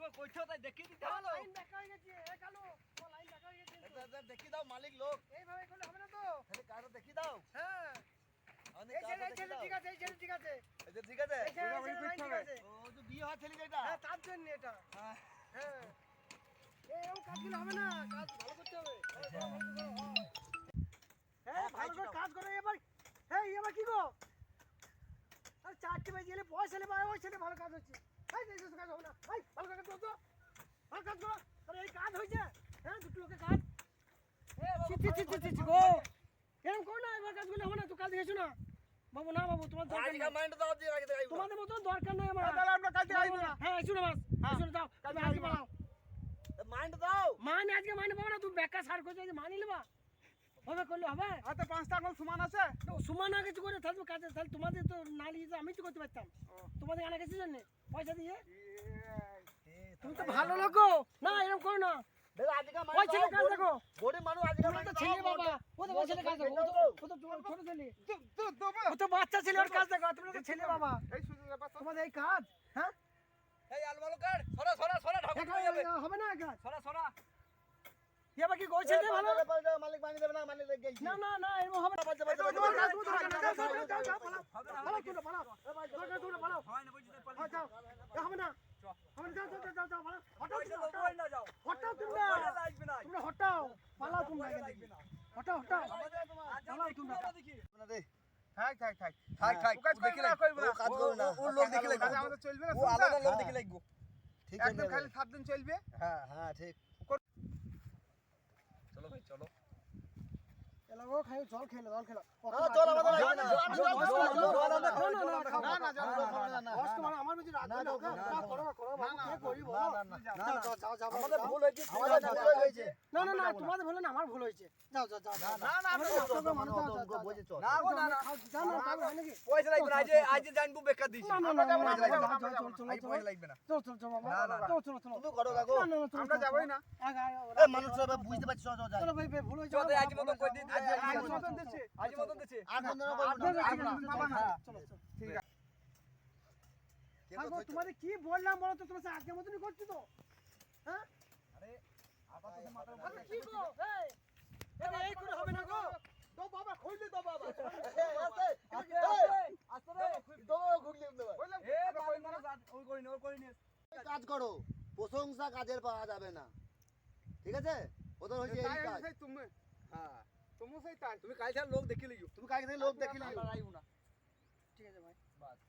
দেখিব কইছো তাই দেখি দিতে হলো লাইন দেখা হয়ে গেছে এ কালো ও লাইন দেখা হয়ে গেছে দেখি দাও মালিক লোক এইভাবে করলে হবে না তো তাহলে কারো দেখি দাও হ্যাঁ এই ছেলে ঠিক আছে এই ছেলে ঠিক আছে এই যে ঠিক আছে এই ছেলে ঠিক আছে ও যে বিয়ে হয় ছেলে এটা হ্যাঁ তার জন্য এটা হ্যাঁ হ্যাঁ এরকম কাজগুলো হবে না কাজ ভালো করতে হবে হ্যাঁ ভালো করে কাজ করো এবার হ্যাঁ এবার কি গো আরে 4টি বাজে এলে পয়সা নেবে ওই ছেলে ভালো কাজ হচ্ছে এই যে কাজ হবে না এই ভালো কাজ করো তো ভালো কাজ করো আরে এই কাজ হয়েছে হ্যাঁ দুটো লোকের কাজ গো এরকম করো না এবার কাজগুলো হবে না তো কাজ দেখেছো না বাবু না বাবু তোমার দরকার আজকে নেই মাইন্ড দাও দিয়ে আগে দেখাইবো তোমাদের মতো দরকার নেই আমার তাহলে আমরা কালকে আইবো না হ্যাঁ এসো না বাস এসো না দাও তুমি আজকে বানাও মাইন্ড দাও মানে আজকে মানে পাবো না তুমি বেকার সার করছো যে মানি নেবা হবে করলে হবে হাতে 5টা আঙুল সমান আছে তো সমান আগে কিছু করে থাকবে কাজে তাহলে তোমাদের তো না নিয়ে আমি তো করতে পারতাম তোমাদের আনা কিছু জন্য পয়সা দিয়ে তুমি তো ভালো লোক না এরকম করো না দেখো আজকে ওই ছেলে কাজ দেখো গরিব মানুষ আজকে তোমরা তো ছেলে বাবা ও তো ছেলে কাজ দেখো ও তো ছোট ছেলে দেবো ও তো বাচ্চা ছেলে ওর কাজ দেখো তোমরা তো ছেলে বাবা এই সুযোগ ব্যাপার তোমাদের এই কাজ হ্যাঁ এই আলমালো কাট সরা সরা সরা ঢাকা হয়ে যাবে হবে না কাজ সরা সরা এবার কি কই ছেলে ভালো মালিক বানি দেবে না মালিক লেগে গেছি না না না এরকম হবে না বাচ্চা তোমার কাজ তুমি যাও যাও পালাও পালাও তুমি পালাও তুমি পালাও হয় না বুঝতে পারলি যাও হবে না হবে না যাও যাও পালাও হটাও ওই না যাও হটাও তোমরা আসবে না তোমরা হটাও পালাও তোমরা এখান থেকে হটাও হটাও পালাও তোমরা দেখি থাক থাক থাক থাক থাক কাজ দেখি করবে না লাগবে করবে না ও কাজ করবে না ও লোক দেখি লাগবে কাজ আমাদের চলবে না ও আলাদা লোক দেখি লাগবে ঠিক আছে একদম খালি 7 দিন চলবে হ্যাঁ হ্যাঁ ঠিক চলো ভাই চলো এলাগো খাই জল খেলো জল খেলো হ্যাঁ চল আমাদের না না কষ্ট মানে আমার বেশি রাগ না করো না করো না কে করি বলো যাও যাও যাও আমাদের ভুল হয়েছে আমাদের ভুল হয়েছে না না না তোমাদের ভুল না আমার ভুল হয়েছে যাও যাও যাও না না বুঝে চল না না না যাও না তাহলে হয় নাকি পয়সা লাগবে না আজ জানবো বেকার দিছি না না না পয়সা লাগবে না চল চল চল চল চল তুমি করো কাকু না না আমরা যাবই না এই মানুষ সব বুঝতে পারছিস চল চল চলো ভাই ভাই ভুল হয়েছে চল আজ মতন কই দিই আজ মতন দিচ্ছি আজ মতন দিছি আর কোন চলো চলো ঠিক আছে থাকো তোমাদের কি বললাম বলো তো তোমরা আগের মতনই করছো তো হ্যাঁ আরে আরে কি গো এই এই করে হবে না গো তো বাবা খুললি তো বাবা আস্তে আস্তে রে তো ঘুগলি দেবা বললাম এ বাবা ওই করি নি কাজ করো প্রশংসা কাজের পাওয়া যাবে না ঠিক আছে ওদের হইছে এই কাজ তুমি হ্যাঁ তুমি সেই তাই তুমি কাল লোক দেখি লিও তুমি কালকে লোক দেখি লিও ঠিক আছে ভাই বাস